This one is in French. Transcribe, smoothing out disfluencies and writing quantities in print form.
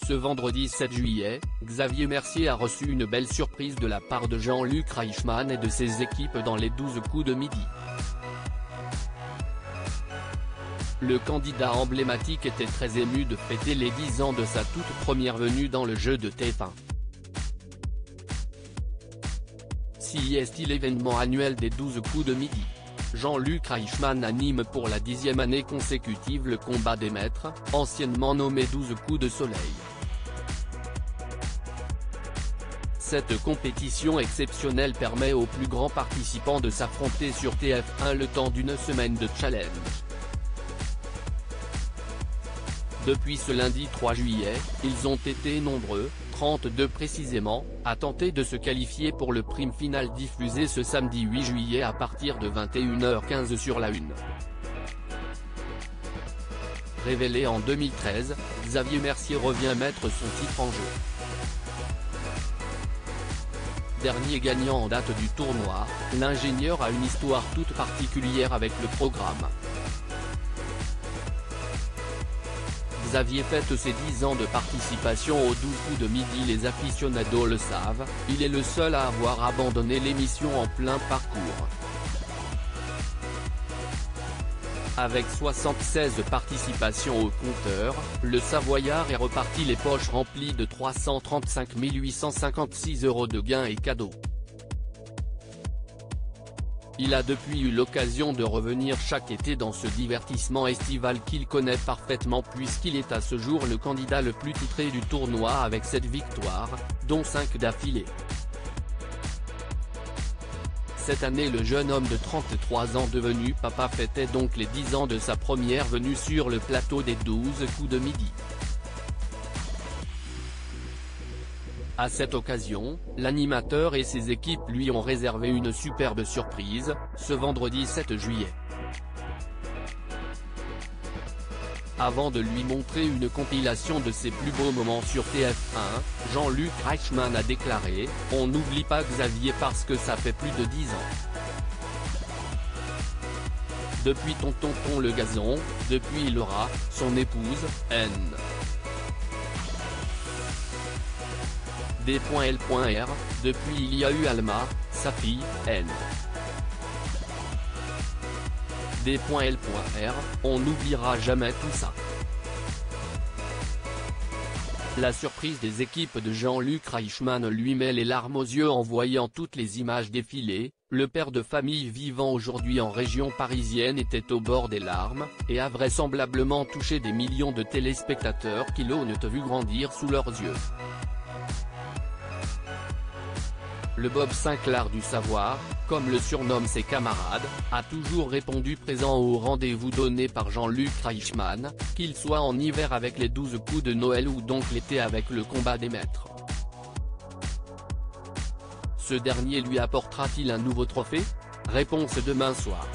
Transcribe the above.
Ce vendredi 7 juillet, Xavier Mercier a reçu une belle surprise de la part de Jean-Luc Reichmann et de ses équipes dans les 12 coups de midi. Le candidat emblématique était très ému de fêter les 10 ans de sa toute première venue dans le jeu de TF1. CIST, l'événement annuel des 12 coups de midi. Jean-Luc Reichmann anime pour la 10e année consécutive le combat des maîtres, anciennement nommé 12 coups de soleil. Cette compétition exceptionnelle permet aux plus grands participants de s'affronter sur TF1 le temps d'une semaine de challenge. Depuis ce lundi 3 juillet, ils ont été nombreux, 32 précisément, à tenter de se qualifier pour le prime final diffusé ce samedi 8 juillet à partir de 21h15 sur La Une. Révélé en 2013, Xavier Mercier revient mettre son titre en jeu. Dernier gagnant en date du tournoi, l'ingénieur a une histoire toute particulière avec le programme. Xavier fête ses 10 ans de participation aux 12 coups de midi. Les aficionados le savent, il est le seul à avoir abandonné l'émission en plein parcours. Avec 76 participations au compteur, le Savoyard est reparti les poches remplies de 335 856 € de gains et cadeaux. Il a depuis eu l'occasion de revenir chaque été dans ce divertissement estival qu'il connaît parfaitement puisqu'il est à ce jour le candidat le plus titré du tournoi avec 7 victoires, dont 5 d'affilée. Cette année, le jeune homme de 33 ans devenu papa fêtait donc les 10 ans de sa première venue sur le plateau des 12 coups de midi. À cette occasion, l'animateur et ses équipes lui ont réservé une superbe surprise, ce vendredi 7 juillet. Avant de lui montrer une compilation de ses plus beaux moments sur TF1, Jean-Luc Reichmann a déclaré « On n'oublie pas Xavier parce que ça fait plus de 10 ans. Depuis Tonton le gazon, depuis Laura, son épouse, N. D.L.R, depuis il y a eu Alma, sa fille, N. D.L.R, on n'oubliera jamais tout ça. » La surprise des équipes de Jean-Luc Reichmann lui met les larmes aux yeux en voyant toutes les images défiler. Le père de famille vivant aujourd'hui en région parisienne était au bord des larmes, et a vraisemblablement touché des millions de téléspectateurs qui l'ont vu grandir sous leurs yeux. Le Bob Sinclair du savoir, comme le surnomment ses camarades, a toujours répondu présent au rendez-vous donné par Jean-Luc Reichmann, qu'il soit en hiver avec les 12 coups de Noël ou donc l'été avec le combat des maîtres. Ce dernier lui apportera-t-il un nouveau trophée? Réponse demain soir.